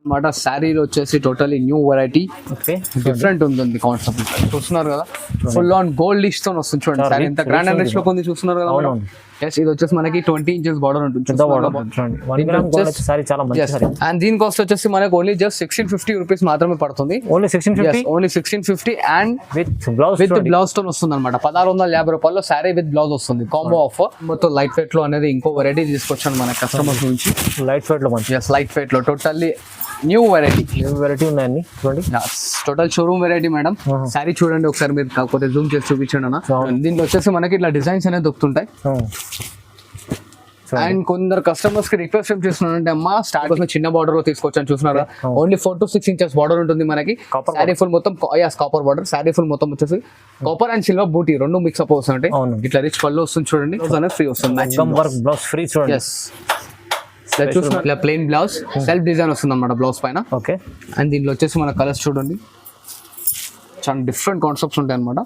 అనమాట. శారీలో వచ్చేసి టోటలీ న్యూ వెరైటీ, డిఫరెంట్ ఉంటుంది కాన్సెప్ట్. చూస్తున్నారు కదా, ఫుల్ ఆన్ గోల్డ్ లిష్ తో వస్తుంది. చూడండి శారీ ఎంత గ్రాండ్ అండ్ రిచ్ లో ఉంది, చూస్తున్నారు కదా. ఎస్, ఇది వచ్చేసి మనకి 20 inches బార్డర్ ఉంటుంది. అండ్ దీని కాస్ట్ వచ్చేసి మనకి ఓన్లీ జస్ట్ 1650 రూపీస్ మాత్రమే పడుతుంది. ఓన్లీ 1650 అండ్ విత్ బ్లౌజ్ తో వస్తుంది అనమాట. 1650 రూపాయల్లో శారీ విత్ బ్లౌజ్ వస్తుంది. Combo offer. మొత్తం లైట్ వెయిట్ లో అనేది ఇంకో వెరైటీ తీసుకొచ్చాను మన కస్టమర్స్ నుంచి. లైట్ వెయిట్ లో లైట్ వెయిట్ లో టోటల్లీ న్యూ వెరైటీ ఉన్నాయండి. చూడండి, total showroom variety madam. Sari చూడండి ఒకసారి, మీరు కాకపోతే జూమ్ చేసి చూపించండి అన్న. దీంట్లో వచ్చేసి మనకి ఇట్లా డిజైన్స్ అనేది దొరుకుతుంటాయి. అండ్ కొందరు కస్టమర్స్ కి రిక్వెస్ట్ ఏం చేస్తున్నారంటే, అమ్మా స్టార్ట్ చిన్న బార్డర్ లో తీసుకొచ్చాను, చూస్తున్నారా. ఓన్లీ 4 to 6 inches బార్డర్ ఉంటుంది మనకి. శారీ ఫుల్ మొత్తం కాపర్ బార్డర్. శారీ ఫుల్ మొత్తం వచ్చేసి కాపర్ అండ్ సిల్వర్ బూటీ రెండు మిక్స్ అప్ వస్తుంటాయి. ఇట్లా రిచ్ పళ్ళు వస్తుంది చూడండి, ఫ్రీ వస్తుంది. ఇలా ప్లెయిన్ బ్లౌజ్, సెల్ఫ్ డిజైన్ వస్తుంది అన్నమాట బ్లౌజ్ పైన. ఓకే. అండ్ దీంట్లో వచ్చేసి మన కలర్స్ చూడండి, చాలా డిఫరెంట్ కాన్సెప్ట్స్ ఉంటాయి అనమాట.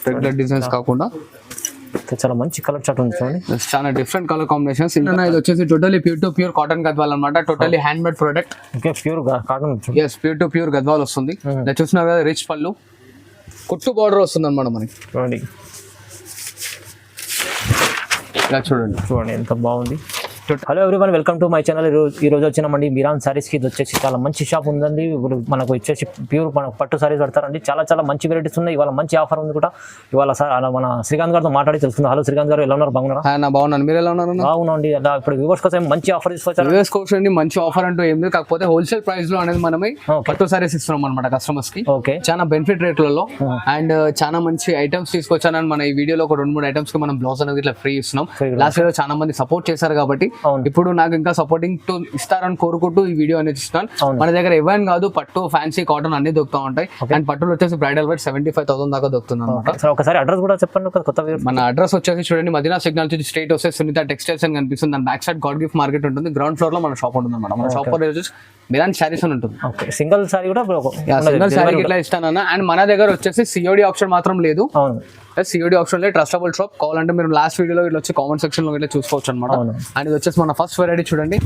రెగ్యులర్ డిజైన్స్ కాకుండా చాలా మంచి కలర్ చార్ట్ ఉంది చూడండి. చాలా డిఫరెంట్ కలర్ కాంబినేషన్స్. ఇది వచ్చేసి totally pure to pure cotton Gadwal అనమాట. Totally hand made product. Pure cotton. Yes, pure to pure Gadwal వస్తుంది. ఇలా చూస్తున్నారు కదా, రిచ్ పళ్ళు, కుట్టు బార్డర్ వస్తుంది అనమాట మనకి. చూడండి, ఇలా చూడండి ఎంత బాగుంది. Hello everyone, welcome to my channel. ఈ రోజు వచ్చినామండి మీరాన్ సారీస్కి. ఇది వచ్చేసి చాలా మంచి షాప్ ఉందండి. ఇప్పుడు మనకు వచ్చేసి ప్యూర్ మనకు పట్టు సారీస్ పడతారండి. చాలా మంచి వెరైటీస్ ఉన్నాయి. ఇవాళ మంచి ఆఫర్ ఉంది కూడా. ఇవాళ సార్ అలా మన శ్రీకాంత్ గారితో మాట్లాడి తెలుస్తుంది. హలో శ్రీకాంత్ గారు, ఎలా ఉన్నారు? బాగున్నారా? బాగున్నాను, మీరు ఎలా ఉన్నారు? బాగున్నాండి. అలా ఇప్పుడు వ్యూవర్స్ కోసం మంచి ఆఫర్ తీసుకొచ్చారు. వ్యూవర్స్ కోసం మంచి ఆఫర్ అంటూ ఏం లేదు, కాకపోతే హోల్సేల్ ప్రైస్ లో అనేది మనమే పట్టు సారీస్ ఇస్తున్నాం అనమాట కస్టమర్స్ కి. ఓకే. చాలా బెనిఫిట్ రేట్లలో అండ్ చాలా మంచి ఐటమ్స్ తీసుకొచ్చానని మన ఈ వీడియోలో ఒక 2-3 ఐటమ్స్ కి మనం బ్లౌజ్ అనేది ఇట్లా ఫ్రీ ఇస్తున్నాం. లాస్ట్ ఇయర్ చాలా మంది సపోర్ట్ చేశారు కాబట్టి ఇప్పుడు నాకు ఇంకా సపోర్టింగ్ టు ఇస్తారని కోరుకుంటూ ఈ వీడియో అనేది ఇస్తాను. మన దగ్గర ఎవరైనా కాదు, పట్టు, ఫ్యాన్సీ, కాటన్ అన్ని దొరుకుతూ ఉంటాయి. అండ్ పట్టులో వచ్చేసి బ్రైడల్ వెయిట్ 75,000 దాకా దొరుకుతుంది అనమాట. ఒకసారి అడ్రస్ కూడా చెప్పండి. మన అడ్రస్ వచ్చేసి చూడండి, మదీనా సిగ్నల్ నుంచి స్ట్రైట్ వస్తే సునీత టెక్స్టైల్స్ అని కనిపిస్తుంది. దాని back side God gift market ఉంటుంది. గ్రౌండ్ ఫ్లోర్ లో మన షాప్ ఉంటుంది అనమాట. మన షాప్ వచ్చేసి మీరాన్ సారీస్ అని ఉంటుంది. సింగిల్ సారీ కూడా సింగిల్ సారీ ఇట్లా ఇస్తానన్న. అండ్ మన దగ్గర వచ్చేసి సిఓడి ఆప్షన్ మాత్రం లేదు. సిఓడి ఆప్షన్ లేదు. Trustable shop. కావాలంటే మీరు లాస్ట్ వీడియోలో ఇట్లా వచ్చి కామెంట్ సెక్షన్ లో ఇట్లా చూసుకోవచ్చు అనమాట. అండ్ ఇది వచ్చేసి మన ఫస్ట్ వెరైటీ చూడండి.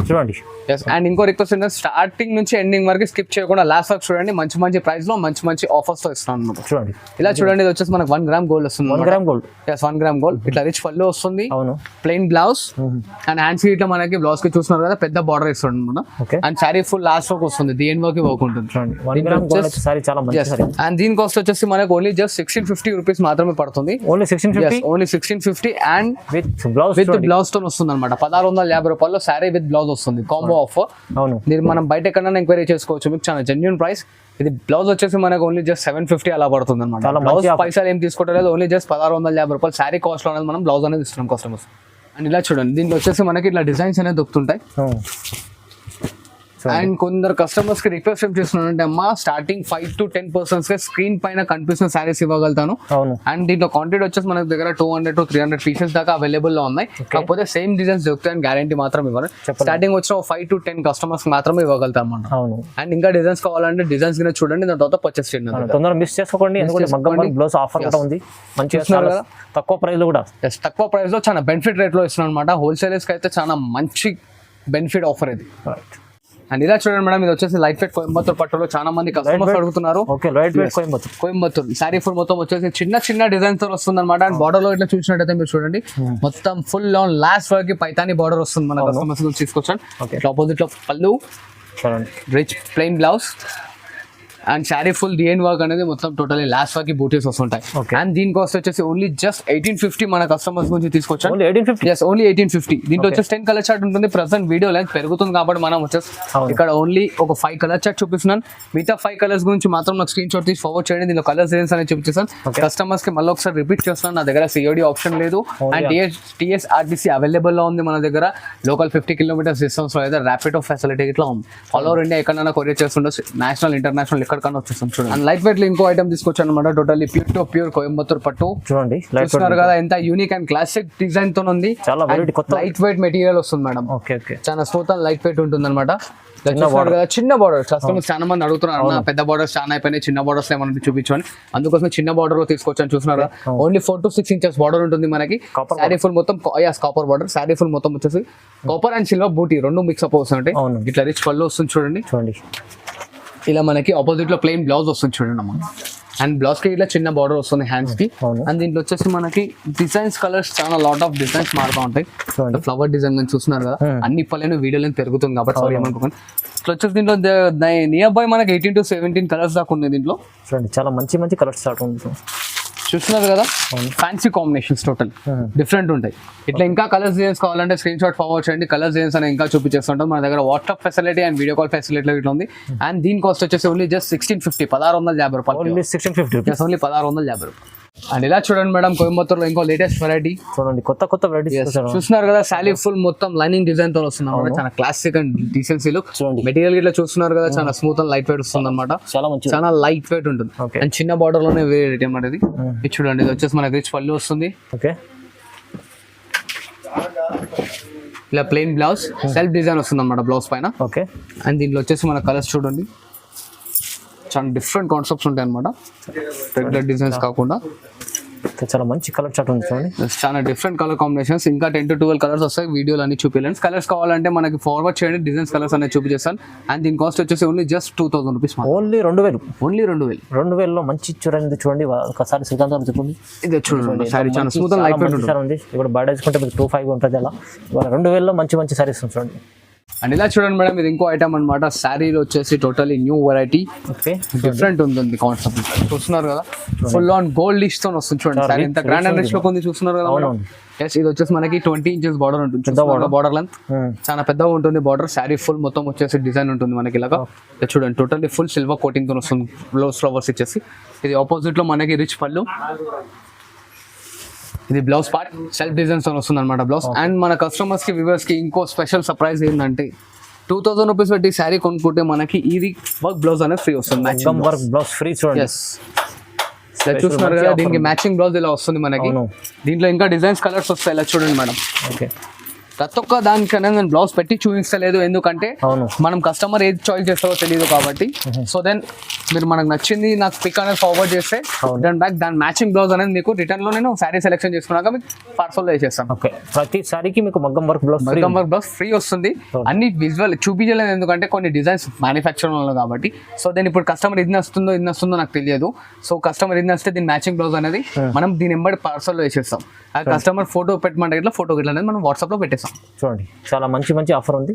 అండ్ ఇంకో రిక్వెస్ట్ ఏంటంటే, స్టార్టింగ్ నుంచి ఎండింగ్ వరకు స్కిప్ చేయకుండా లాస్ట్ వరకు చూడండి. మంచి ప్రైస్ లో మంచి ఆఫర్స్ తో ఇస్తాను అనమాట. చూడండి, ఇలా చూడండి. ఇది వచ్చేసి మనకు 1 gram గోల్డ్ వస్తుంది. 1 gram గోల్డ్. 1 gram gold. ఇట్లా రిచ్ పళ్ళు వస్తుంది. ప్లెయిన్ బ్లౌజ్ అండ్ హ్యాండ్స్ ఇట్లా మనకి బ్లౌజ్ కి చూస్తున్నారు కదా, పెద్ద బార్డర్ ఇస్తుంది అనమాట. అండ్ శారీ ఫుల్ లాస్ట్ వరకు వస్తుంది. దీని వరకు వర్క్ ఉంటుంది. అండ్ దీని కాస్ట్ వచ్చేసి మనకి ఓన్లీ జస్ట్ 1650 రూపీస్ మాత్రమే పడుతుంది. ఓన్లీ 1650 అండ్ విత్ బ్లౌజ్ తో వస్తుంది అనమాట. 1650 రూపాయల్లో శారీ విత్ బ్లౌజ్ వస్తుంది. Combo offer. దీన్ని మనం బయట ఎక్కడైనా ఎంక్వైరీ చేసుకోవచ్చు. మీకు చాలా జెన్యూన్ ప్రైస్. ఇది బ్లౌజ్ వచ్చేసి మనకు ఓన్లీ జస్ట్ 750 అలా పడుతుంది అనమాట. బ్లౌజ్ పైసలు ఏం తీసుకోవట్లేదు. ఓన్లీ జస్ట్ 1650 రూపాయలు శారీ కాస్ట్ లో అనేది మనం బ్లౌజ్ అనేది ఇస్తున్నాం కస్టమర్స్. అండ్ ఇలా చూడండి, దీంట్లో వచ్చేసి మనకి ఇట్లా డిజైన్స్ అనేది దొరుకుతుంటాయి. అండ్ కొందరు కస్టమర్స్ కి రిక్వెస్ట్ ఏం చేస్తున్నారంటే, అమ్మా స్టార్టింగ్ 5 to 10% స్క్రీన్ పైన కనిపిస్తున్న సారీస్ ఇవ్వగలుగుతాను. అండ్ దీంట్లో క్వాంటిటీ వచ్చేసి మన దగ్గర 200 to 300 పీసెస్ దాకా అవైలబుల్ లో ఉన్నాయి. కాకపోతే సేమ్ డిజైన్స్ దొరుకుతాయని గ్యారంటీ మాత్రం ఇవ్వాలి. స్టార్టింగ్ వచ్చిన 5 to 10 కస్టమర్స్ మాత్రమే ఇవ్వగలుగుతాం అన్నమాట. అండ్ ఇంకా డిజైన్స్ కావాలంటే డిజైన్స్ కింద చూడండి, దాని తర్వాత పర్చేస్ చేయండి. తొందరగా మిస్ చేసుకోండి, ఎందుకంటే మగ్గం బ్లౌజ్ ఆఫర్ కూడా ఉంది. మంచిగా తక్కువ ప్రైస్ లో కూడా, తక్కువ ప్రైస్ లో చాలా బెనిఫిట్ రేట్ లో ఇస్తున్నాం అనమాట. హోల్సేలర్స్ కి అయితే చాలా మంచి బెనిఫిట్ ఆఫర్ ఇది. అండ్ ఇలా చూడండి మేడం, ఇది వచ్చేసి లైట్ వెయిట్ కోయంబత్తూర్ పట్టులో చాలా మంది కస్టమర్స్ అడుగుతున్నారు. కోయంబత్తూర్ సారీ ఫుల్ మొత్తం వచ్చేసి చిన్న డిజైన్స్ తో వస్తుంది అనమాట. అండ్ బార్డర్ లో ఇట్లా చూసినట్టయితే మీరు చూడండి, మొత్తం ఫుల్ ఆన్ లాస్ట్ వరకు పైతాని బార్డర్ వస్తుంది మన కస్టమర్స్ నుంచి తీసుకొచ్చాను. ఆపోజిట్ లో పళ్ళు, rich plain blouse and sari full డిఎన్ వర్క్ అనేది మొత్తం టోటలీ లాస్ట్ వరకు బూటీస్ వస్తుంటాయి. అండ్ దీని కాస్ట్ వచ్చేసి ఓన్లీ జస్ట్ 1850 మన కస్టమర్స్ గురించి తీసుకొచ్చాను. ఓన్లీ 1850. దీంట్లో వచ్చేసి 10 కలర్ చార్ట్ ఉంటుంది. ప్రెసెంట్ వీడియో లెంత్ పెరుగుతుంది కాబట్టి మనం వచ్చేసి ఇక్కడ ఓన్లీ ఒక 5 కలర్ చార్ట్ చూపిస్తున్నాను. మిగతా 5 కలర్స్ గురించి మాత్రం నాకు స్క్రీన్ షాట్ తీసి ఫార్వర్డ్ చేయండి. దీనిలో కలర్స్ డిజైన్స్ అనేది చూపిస్తాను. కస్టమర్స్ కి మళ్ళీ ఒకసారి రిపీట్ చేస్తున్నాను, నా దగ్గర సిఓడి ఆప్షన్ లేదు. అండ్ TSRTC అవైలబుల్ లో ఉంది మన దగ్గర. లోకల్ 50 kilometers డిస్టెన్స్ లో అయితే ర్యాపిడో ఫెసిలిటీ ఇట్లా ఉంది. ఆల్ ఓవర్ ఇండియా ఎక్కడైనా కొరియర్ చేస్తుండొచ్చు. నేషనల్ ఇంటర్నేషనల్ ఎక్కడ ఎక్కడికన్నా వచ్చేస్తాం చూడండి. అండ్ లైట్ వెయిట్ లో ఇంకో ఐటమ్ తీసుకొచ్చాను అనమాట, totally pure to pure Coimbatore పట్టు. చూడండి చూస్తున్నారు కదా ఎంత యూనిక్ అండ్ క్లాసిక్ డిజైన్ తో ఉంది. చాలా వెరైటీ కొత్త లైట్ వెయిట్ మెటీరియల్ వస్తుంది మేడం. ఓకే ఓకే, చాలా స్మూత్ అండ్ లైట్ వెయిట్ ఉంటుంది అనమాట. చిన్న బార్డర్ కస్టమర్స్ చాలా మంది అడుగుతున్నారు అన్న, పెద్ద బార్డర్స్ చాలా అయిపోయినాయి, చిన్న బార్డర్స్ ఏమన్నా చూపించండి, అందుకోసం చిన్న బార్డర్ లో తీసుకొచ్చాను. చూస్తున్నారు ఓన్లీ 4 to 6 ఇంచెస్ బార్డర్ ఉంటుంది మనకి. శారీ ఫుల్ మొత్తం కాపర్ బార్డర్, శారీ ఫుల్ మొత్తం వచ్చేసి కాపర్ అండ్ సిల్వర్ బూటీ రెండు మిక్స్ అప్ వస్తుంటాయి. ఇట్లా రిచ్ పళ్ళు వస్తుంది చూడండి. ఇలా మనకి ఆపోజిట్ లో ప్లెయిన్ బ్లౌజ్ వస్తుంది చూడండి అమ్మ. అండ్ బ్లౌజ్ కి ఇట్లా చిన్న బార్డర్ వస్తుంది హ్యాండ్స్ కి. అండ్ దీంట్లో వచ్చేసి మనకి డిజైన్స్ కలర్స్ చాలా లాట్ ఆఫ్ డిజైన్స్ మారుతూ ఉంటాయి. ఫ్లవర్ డిజైన్ చూస్తున్నారు కదా, అన్ని ఇప్పలేను వీడియోలో పెరుగుతుంది కాబట్టి సారీ ఏమనుకోండి. ఇట్లా వచ్చేసి దీంట్లో నియర్ బై మనకి 18 to 17 కలర్స్ దాకా ఉన్నాయి దీంట్లో. చూడండి చాలా మంచి మంచి కలర్స్ స్టార్ట్ ఉంది. చూస్తున్నారు కదా, ఫ్యాన్సీ కాంబినేషన్స్ టోటల్ డిఫరెంట్ ఉంటాయి. ఇట్లా ఇంకా కలర్స్ డిజైన్స్ కావాలంటే స్క్రీన్ షాట్ ఫార్వర్డ్ చేయండి. కలర్స్ డిజైన్స్ అని ఇంకా చూపించేస్తుంటాం. మన దగ్గర WhatsApp facility and video call facility ఇట్లా ఉంది. అండ్ దీని కాస్ట్ వచ్చేసి ఓన్లీ జస్ట్ 1650, 1650 రూపాయలు. ఓన్లీ 1650, ఓన్లీ 1650 రూపాయలు. అండ్ ఇలా చూడండి మేడం, కోయంబత్తూర్ లో ఇంకో లేటెస్ట్ వెరైటీ చూడండి, కొత్త వెరైటీస్ చూస్తున్నారు కదా. శారీ ఫుల్ మొత్తం లైనింగ్ డిజైన్ తో వస్తుంది, చాలా classic and decency look. Material ఇట్లా చూస్తున్నారు కదా, చాలా స్మూత్ అండ్ లైట్ వెయిట్ వస్తుంది అనమాట. చాలా లైట్ వెయిట్ ఉంటుంది. అండ్ చిన్న బార్డర్ లోనే వెరైటీ అన్నమాట ఇది. ఇది చూడండి, ఇది వచ్చేసి మనకి రిచ్ పళ్ళు వస్తుంది. ఓకే, ఇలా ప్లెయిన్ బ్లౌజ్, సెల్ఫ్ డిజైన్ వస్తుంది అనమాట బ్లౌజ్ పైన. ఓకే, అండ్ దీంట్లో వచ్చేసి మన కలర్స్ చూడండి, చాలా డిఫరెంట్ కాన్సెప్ట్స్ ఉంటాయి అనమాట, రెగ్యులర్ డిజైన్స్ కాకుండా. చాలా మంచి కలర్ చార్ట్ ఉంది చూడండి, చాలా డిఫరెంట్ కలర్ కాంబినేషన్స్. ఇంకా 10 to 12 కలర్స్ వస్తాయి. వీడియోలు అన్ని చూపించండి. కలర్స్ కావాలంటే మనకి ఫార్వర్డ్ చేయండి, డిజైన్స్ కలర్స్ అనేది చూపించేస్తాను. అండ్ దీని కాస్ట్ వచ్చేసి only just 2000 rupees. Only 2000. Only 2000 లో మంచి చూడండి. చూడండి ఒకసారి శ్రీకాంత్ చెప్పండి, ఇది చూడండి సారీ చాలా స్మూత్ అండ్ లైట్ వెయిట్ ఉంటుంది. ఇప్పుడు బయట తీసుకుంటే మీకు 2500 ఉంటుంది. అలా ఇవాళ 2000 లో మంచి మంచి సారీస్ చూడండి. అండ్ ఇలా చూడండి మేడం, ఇది ఇంకో ఐటమ్ అనమాట. శారీలో వచ్చేసి టోటలీ న్యూ వెరైటీ, డిఫరెంట్ ఉంటుంది కాన్సెప్ట్. చూస్తున్నారు కదా, ఫుల్ ఆన్ గోల్డ్ లిష్ తో వస్తుంది చూడండి. సారీ ఎంత గ్రాండ్ అండ్ రిచ్ లుక్ ఉంది, చూస్తున్నారు కదా. ఇది వచ్చేసి మనకి 20 ఇంచెస్ బార్డర్ ఉంటుంది, బార్డర్ లెంత్ చాలా పెద్దగా ఉంటుంది బార్డర్. శారీ ఫుల్ మొత్తం వచ్చేసి డిజైన్ ఉంటుంది మనకి ఇలాగా. చూడండి టోటల్లీ ఫుల్ సిల్వర్ కోటింగ్ తో వస్తుంది. బ్లౌజ్ ఫ్లవర్స్ ఇచ్చేసి ఇది ఆపోజిట్ లో మనకి రిచ్ పళ్ళు, ఇది బ్లౌజ్ పార్ట్ సెల్ఫ్ డిజైన్స్ తో వస్తుంది అనమాట బ్లౌజ్. అండ్ మన కస్టమర్స్ కి వ్యూవర్స్ కి ఇంకో స్పెషల్ సర్ప్రైజ్ ఏంటంటే 2000 రూపీస్ పెట్టి శారీ కొనుక్కుంటే మనకి ఇది వర్క్ బ్లౌజ్ అనేది ఫ్రీ వస్తుంది. వర్క్ బ్లౌజ్ ఫ్రీ చూడండి. చూస్తున్నారు కదా, దీనికి మ్యాచింగ్ బ్లౌజ్ ఇలా వస్తుంది మనకి. దీంట్లో ఇంకా డిజైన్స్ కలర్స్ వస్తాయి, ఇలా చూడండి మేడం. ఓకే, ప్రతి ఒక్క దానికన్నా నేను బ్లౌజ్ పెట్టి చూపించలేదు, ఎందుకంటే మనం కస్టమర్ ఏది చాయిస్ చేస్తారో తెలియదు కాబట్టి. సో దెన్ మీరు మనకు నచ్చింది నాకు పిక్ అనేది ఫార్వర్డ్ చేస్తే దాని బ్యాక్ దాని మ్యాచింగ్ బ్లౌజ్ అనేది మీకు రిటర్న్ లో నేను శారీ సెలెక్షన్ చేసుకున్నాక మీకు పార్సల్ లో చేస్తాను. ఓకే, ప్రతి సారీకి మీకు మగ్గం వర్క్ బ్లౌజ్ ఫ్రీ వస్తుంది. అన్ని విజువల్ చూపించలేదు, ఎందుకంటే కొన్ని డిజైన్స్ మ్యానుఫ్యాక్చర్ లో కాబట్టి. సో దెన్ ఇప్పుడు కస్టమర్ ఇది నస్తుందో నాకు తెలియదు. సో కస్టమర్ ఇది నచ్చితే దీని మ్యాచింగ్ బ్లౌజ్ అనేది మనం దీని ఎంబడి పార్సల్ లో వేసేస్తాం. ఆ కస్టమర్ ఫోటో పెట్టమంటే ఇట్లా ఫోటో గిట్ల అనేది మనం వాట్సాప్ లో పెట్టేస్తాం. చూడండి చాలా మంచి ఆఫర్ ఉంది.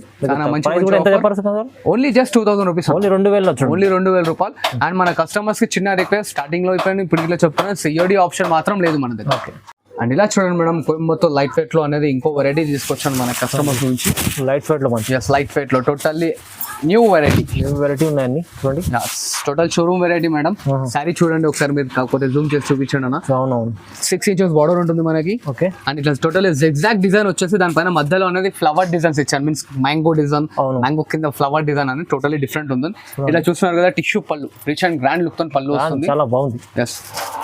Only just 2000 rupees, only 2000, only 2000 రూపాయలు. అండ్ మన కస్టమర్స్ కి చిన్న రిక్వెస్ట్, స్టార్టింగ్ లో ఇప్పుడు ఇట్లా చెప్తున్నా, సిఓడి ఆప్షన్ మాత్రం లేదు మన దగ్గర. అండ్ ఇలా చూడండి మేడం, కోయంబత్తూర్ లైట్ వెయిట్ లో అనేది ఇంకో వెరైటీ తీసుకొచ్చాను మన కస్టమర్స్ నుంచి. లైట్ వెయిట్ లో మంచి, లైట్ వెయిట్ లో టోటల్లీ న్యూ వెరైటీ ఉన్నాయండి చూడండి. Total showroom variety madam. Sari చూడండి ఒకసారి, మీరు కాకపోతే జూమ్ చేసి చూపించండి అన్న. 6 ఇంచెస్ బార్డర్ ఉంటుంది మనకి. ఓకే, అండ్ ఇట్లా టోటల్ ఎగ్జాక్ట్ డిజైన్ వచ్చేసి దానిపైన మధ్యలో అనేది ఫ్లవర్ డిజైన్స్ ఇచ్చాను. మీన్స్ మ్యాంగో డిజైన్, మ్యాంగో కింద ఫ్లవర్ డిజైన్ అనేది టోటలీ డిఫరెంట్ ఉంది. ఇలా చూస్తున్నారు కదా, టిష్యూ పళ్ళు, రిచ్ అండ్ గ్రాండ్ లుక్ తో పళ్ళు వస్తుంది, చాలా బాగుంది.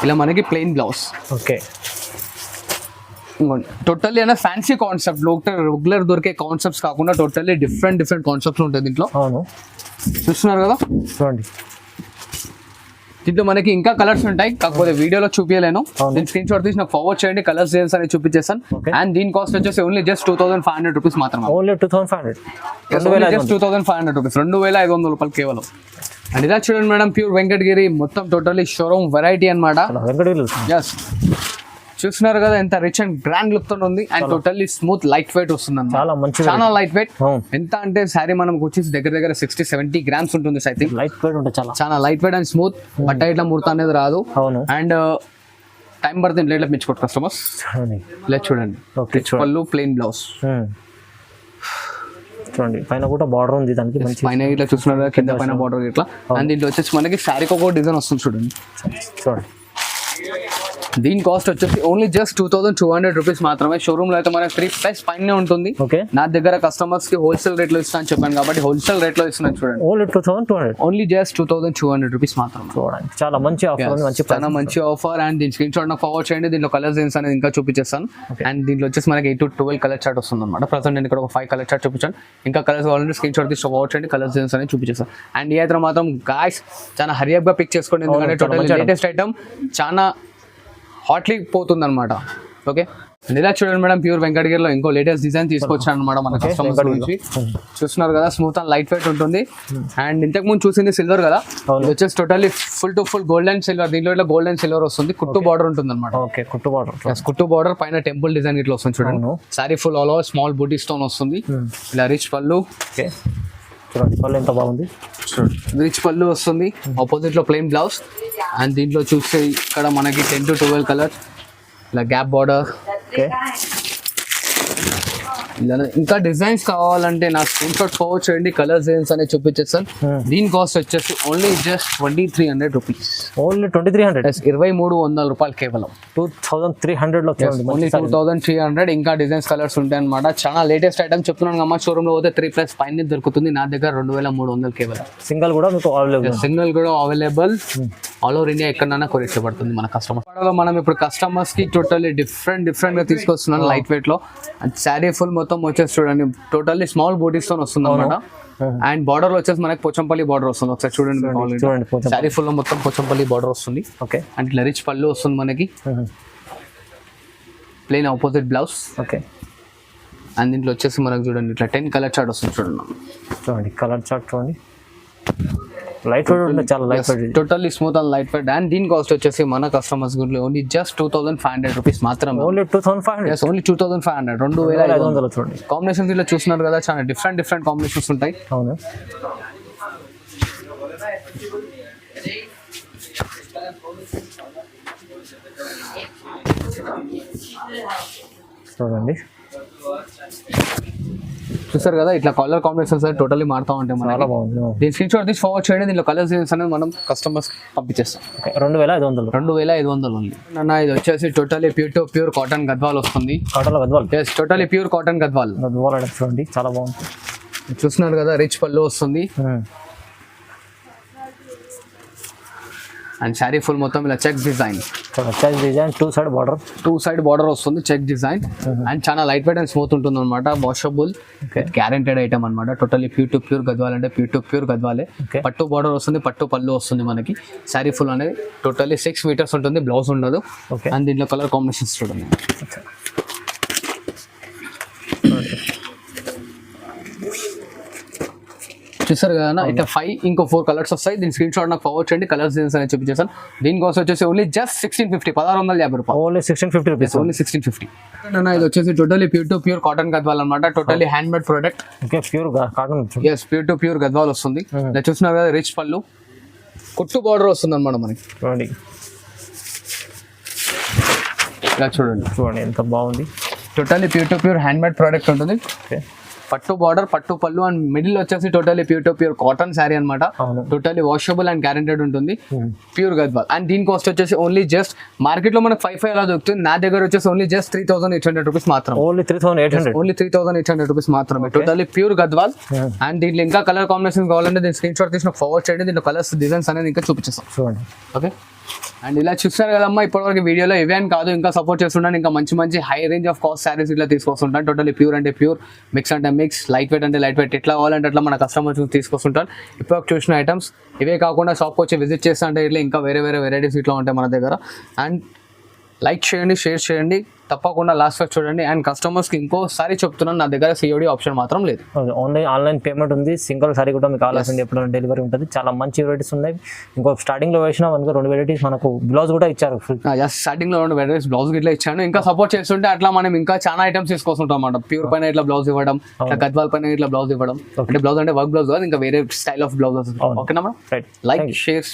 ఇలా మనకి ప్లెయిన్ బ్లౌజ్. ఓకే, టోటల్లీ అనే ఫ్యాన్సీ కాన్సెప్ట్, రెగ్యులర్ దొరికే కాన్సెప్ట్స్ కాకుండా టోటల్లీ డిఫరెంట్ కాన్సెప్ట్స్ ఉంటాయి దీంట్లో. చూస్తున్నారు కదా చూడండి. దీంట్లో మనకి ఇంకా కలర్స్ ఉంటాయి, కాకపోతే వీడియోలో చూపించలేను. నేను స్క్రీన్ షాట్ తీసి నాకు ఫార్వర్డ్ చేయండి, కలర్స్ డిజైన్స్ అనేది చూపించేస్తాను. అండ్ దీని కాస్ట్ వచ్చేసి ఓన్లీ జస్ట్ 2500 రూపీస్ మాత్రమే. ఓన్లీ 2500, జస్ట్ 2500 రూపీస్, 2500 రూపాయలు కేవలం. అండ్ ఇలా చూడండి మేడం, ప్యూర్ వెంకటగిరి మొత్తం టోటల్లీ షోరూమ్ వెరైటీ అనమాట. చూస్తున్నారు కదా ఎంత రిచ్ అండ్ గ్రాండ్ లుక్ తో ఉంది. And totally smooth light weight వస్తుంది, చాలా లైట్ వెయిట్. ఎంత అంటే శారీ మనకు వచ్చేసి దగ్గర 60-70 గ్రామ్స్ ఉంటుంది. ఐ థింక్ లైట్ వెయిట్ ఉంటుంది, చాలా లైట్ వెయిట్ అండ్ స్మూత్. బట్ట ఇట్లా ముడత అనేది రాదు. అండ్ టైం పడుతుంది ఇట్లా మెచ్చుకోండి కస్టమర్స్. ఇలా చూడండి, పళ్ళు ప్లెయిన్ బ్లౌజ్ చూడండి, పైన కూడా బార్డర్ ఉంది దానికి మంచి. పైన ఇట్లా చూస్తున్నారు, కింద పైన బార్డర్ ఇట్లా. అండ్ దీంట్లో వచ్చేసి మనకి శారీకి ఒక డిజైన్ వస్తుంది చూడండి. దీని కాస్ట్ వచ్చేసి ఓన్లీ జస్ట్ 2200 రూపీస్ మాత్రమే. షోరూమ్ లో అయితే మనకి 3+ పైనే ఉంటుంది. ఓకే, నా దగ్గర కస్టమర్స్ కి హోల్సేల్ రేట్ లో ఇస్తాను చెప్పాను కాబట్టి హోల్సేల్ రేట్ లో ఇస్తున్నాను చూడండి. ఓన్లీ 2200, ఓన్లీ జస్ట్ 2200 రూపీస్ మాత్రమే. చూడండి చాలా మంచి ఆఫర్ ఉంది, మంచి చాలా మంచి ఆఫర్. అండ్ దీని స్క్రీన్ షాట్ నాకు ఫార్వర్డ్ చేయండి. దీంట్లో కలర్ డిజైన్స్ అనేది ఇంకా చూపించేస్తాను. అండ్ దీంట్లో వచ్చేసి మనకి 8 to 12 కలర్ చార్ట్ వస్తుంది అనమాట. ప్రజెంట్ నేను ఇక్కడ ఒక 5 కలర్ చార్ట్ చూపించాను. ఇంకా కలర్స్ కావాలంటే స్క్రీన్ షాట్ తీసి ఫార్వర్డ్ చేయండి, కలర్ డిజైన్స్ అనేది చూపించేస్తాను. అండ్ ఈ అయితే మాత్రం గాయ్స్ చాలా హరియప్ గా పిక్ చేసుకోండి, ఎందుకంటే టోటల్ లేటెస్ట్ ఐటమ్ చాలా హాట్లీ పోతుంది అనమాట. ఓకే, ఇలా చూడండి మేడం, ప్యూర్ వెంకటగిరిలో ఇంకో లేటెస్ట్ డిజైన్ తీసుకొచ్చాను అనమాట మన కస్టమర్స్ నుంచి. చూస్తున్నారు కదా, స్మూత్ అండ్ లైట్ వెయిట్ ఉంటుంది. అండ్ ఇంతకు ముందు చూసింది సిల్వర్ కదా, ఇది వచ్చేసి totally full to full gold and silver. దీంట్లో ఇట్లా గోల్డ్ అండ్ సిల్వర్ వస్తుంది, కుట్టు బార్డర్ ఉంటుంది అనమాట. ఓకే, కుట్టు బార్డర్, కుట్టు బార్డర్ పైన టెంపుల్ డిజైన్ ఇట్లా వస్తుంది చూడండి. Sari full all over small బూటీ స్టోన్ వస్తుంది. ఇలా రిచ్ పళ్ళు. ఓకే, చూడండి పళ్ళు ఎంత బాగుంది. రిచ్ పళ్ళు వస్తుంది, ఆపోజిట్ లో ప్లెయిన్ బ్లౌజ్. అండ్ దీంట్లో చూస్తే ఇక్కడ మనకి 10 to 12 కలర్, ఇలా గ్యాప్ బార్డర్. ఓకే, ఇంకా డిజైన్స్ కావాలంటే నాకు స్క్రీన్ షాట్ ఫార్వర్డ్ చేయండి, కలర్ డిజైన్స్ అనేది చూపించేస్తాను. దీని కాస్ట్ వచ్చేసి ఓన్లీ జస్ట్ 2300 రూపీస్. ఓన్లీ 2300, 2300 రూపాయలు కేవలం. 2300 లో ఓన్లీ 2300. ఇంకా డిజైన్స్ కలర్స్ ఉంటాయి అనమాట. చాలా లేటెస్ట్ ఐటమ్ చెప్తున్నాను అమ్మా. షోరూమ్ లో పోతే 3+ పైన దొరుకుతుంది, నా దగ్గర 2300 కేవలం. సింగల్ కూడా మీకు అవైలబుల్, సింగిల్ కూడా అవైలబుల్. ఆల్ ఓవర్ ఇండియా ఎక్కడైనా కొరియర్ చేయబడుతుంది మన కస్టమర్. మనం ఇప్పుడు కస్టమర్స్ కి టోటల్లీ డిఫరెంట్ గా తీసుకొస్తున్నాను లైట్ వెయిట్ లో. అండ్ శారీ ఫుల్ మొత్తం వచ్చేసి చూడండి టోటల్లీ స్మాల్ బూటీస్ తో వస్తుంది అనమాట. అండ్ బార్డర్ వచ్చేసి మనకి పోచంపల్లి బార్డర్ వస్తుంది. ఒకసారి చూడండి, శారీ ఫుల్ లో మొత్తం పోచంపల్లి బార్డర్ వస్తుంది. ఓకే, అండ్ ఇట్లా రిచ్ పళ్ళు వస్తుంది మనకి, plain opposite blouse. Okay, and దీంట్లో వచ్చేసి మనకి చూడండి ఇట్లా 10 కలర్ చార్ట్ వస్తుంది చూడండి కలర్ చార్ట్ చూడండి. లైట్ వెయిట్ ఉంటుంది, చాలా light wait, totally smooth and light weight. And దీని కాస్ట్ వచ్చేసి మన కస్టమర్స్ గురించి ఓన్లీ జస్ట్ 2500 రూపీస్ మాత్రమే. ఓన్లీ 2500, ఓన్లీ 2500, 2500 చూడండి. కాంబినేషన్స్ ఇట్లా చూస్తున్నారు కదా, చాలా డిఫరెంట్ కాంబినేషన్స్ ఉంటాయి. అవును, చూడండి చూసారు కదా, ఇట్లా కలర్ కాంబినేషన్స్ టోటల్లీ మారుతూ ఉంటాయి. చాలా బాగుంది. దీని స్క్రీన్ షాట్ తీసి ఫార్వర్డ్ చేయండి, దీంట్లో కలర్స్ అనేది మనం కస్టమర్స్ పంపించేస్తాం. 2500, 2500 ఓన్లీ. అన్న ఇది వచ్చేసి totally pure to pure cotton Gadwal వస్తుంది. Cotton Gadwal, totally pure cotton Gadwal. చూడండి చాలా బాగుంది. చూస్తున్నారు కదా, రిచ్ పళ్ళు వస్తుంది. అండ్ శారీ ఫుల్ మొత్తం ఇలా check design, two side border వస్తుంది, చెక్ డిజైన్. అండ్ చాలా లైట్ వెయిట్ అండ్ స్మూత్ ఉంటుంది అనమాట. వాషబుల్, గ్యారెంటెడ్ ఐటమ్ అనమాట. Totally pure to pure Gadwal అంటే ప్యూర్ టు ప్యూర్ గద్వాలే. పట్టు బార్డర్ వస్తుంది, పట్టు పళ్ళు వస్తుంది మనకి. శారీ ఫుల్ అనేది టోటల్లీ 6 మీటర్స్ ఉంటుంది, బ్లౌజ్ ఉండదు. అండ్ దీంట్లో కలర్ కాంబినేషన్స్ చూడండి. చూసారు కదా, ఇట్లా 5 ఇంకో 4 కలర్స్ వస్తాయి. దీని స్క్రీన్ షాట్ నాకు ఫార్వర్డ్ చేయండి, కలర్స్ డిజైన్స్ అనేది చూపించేస్తాను. దీని కోసం వచ్చేసి ఓన్లీ జస్ట్ 1650, 1650 రూపాయలు. Only 1650 rupees, only 1650. ఇది వచ్చేసి totally pure to pure cotton Gadwal అనమాట. Totally hand made product. Okay, pure cotton. Yes, pure to pure Gadwal వస్తుంది. ఇలా చూస్తున్నారు కదా, రిచ్ పళ్ళు, కుట్టు బార్డర్ వస్తుంది అనమాట మనకి. చూడండి, ఇలా చూడండి ఎంత బాగుంది. Totally pure to pure hand made product ఉంటుంది. ఓకే, పట్టు బార్డర్, పట్టు పళ్ళు. అండ్ మిడిల్ వచ్చేసి totally pure to pure cotton sari అనమాట. టోటల్లీ వాషబుల్ అండ్ గ్యారెంటెడ్ ఉంటుంది, ప్యూర్ గద్వాల్. అండ్ దీని కాస్ట్ వచ్చేసి ఓన్లీ జస్ట్ మార్కెట్ లో మనకు 5,500 అలా దొరుకుతుంది, నా దగ్గర వచ్చేసి ఓన్లీ జస్ట్ 3800 రూపీస్ మాత్రం. ఓన్లీ 3800, ఓన్లీ 3800 రూపీస్ మాత్రమే. Totally pure Gadwal. అండ్ దీంట్లో ఇంకా కలర్ కాంబినేషన్ కావాలంటే దీని స్క్రీన్ షాట్ తీసి ఫార్వర్డ్ చేయండి, దీంట్లో కలర్స్ డిజైన్స్ అనేది ఇంకా చూపించేస్తాం. చూడండి, ఓకే. అండ్ ఇలా చూస్తారు కదమ్మా, ఇప్పటివరకు వీడియోలో ఇవే అని కాదు, ఇంకా సపోర్ట్ చేస్తుంటాను. ఇంకా మంచి high range of cost saris ఇట్లా తీసుకొస్తుంటాను. టోటల్లీ ప్యూర్ అంటే ప్యూర్, మిక్స్ అంటే మిక్స్, లైట్ వెయిట్ అంటే లైట్ వెయిట్, ఎట్లా కావాలంటే అట్లా మన కస్టమర్స్ తీసుకొస్తుంటాను. ఇప్పుడు చూసిన ఐటమ్స్ ఇవే కాకుండా షాప్కి వచ్చి విజిట్ చేస్తా అంటే ఇట్లా ఇంకా వేరే వెరైటీస్ ఇట్లా ఉంటాయి మన దగ్గర. అండ్ లైక్ చేయండి, షేర్ చేయండి, తప్పకుండా లాస్ట్ వరకు చూడండి. అండ్ కస్టమర్స్కి ఇంకోసారి చెప్తున్నాను, నా దగ్గర COD ఆప్షన్ మాత్రం లేదు. ఆన్లైన్ పేమెంట్ ఉంది. సింగిల్ సారీ కూడా మీకు కావాల్సింది ఎప్పుడు డెలివరీ ఉంటుంది. చాలా మంచి వెరైటీస్ ఉన్నాయి. ఇంకో స్టార్టింగ్లో వేసిన మనకు 2 వెరైటీస్, మనకు బ్లౌజ్ కూడా ఇచ్చారు. స్టార్టింగ్లో 2 వెరైటీస్ బ్లౌజ్ ఇట్లా ఇచ్చాను. ఇంకా సపోర్ట్ చేస్తుంటే అట్లా మనం ఇంకా చాలా ఐటమ్స్ తీసుకొస్తుంటాం అన్నమాట. ప్యూర్ పైన ఇట్లా బ్లౌజ్ ఇవ్వడం, ఇట్లా గద్వాల్ పైన ఇట్లా బ్లౌజ్ ఇవ్వడం. అంటే బ్లౌజ్ అంటే వర్క్ బ్లౌజ్ కాదు, ఇంకా వేరే స్టైల్ ఆఫ్ బ్లౌజ్. ఓకేనా మేడం? Like, share,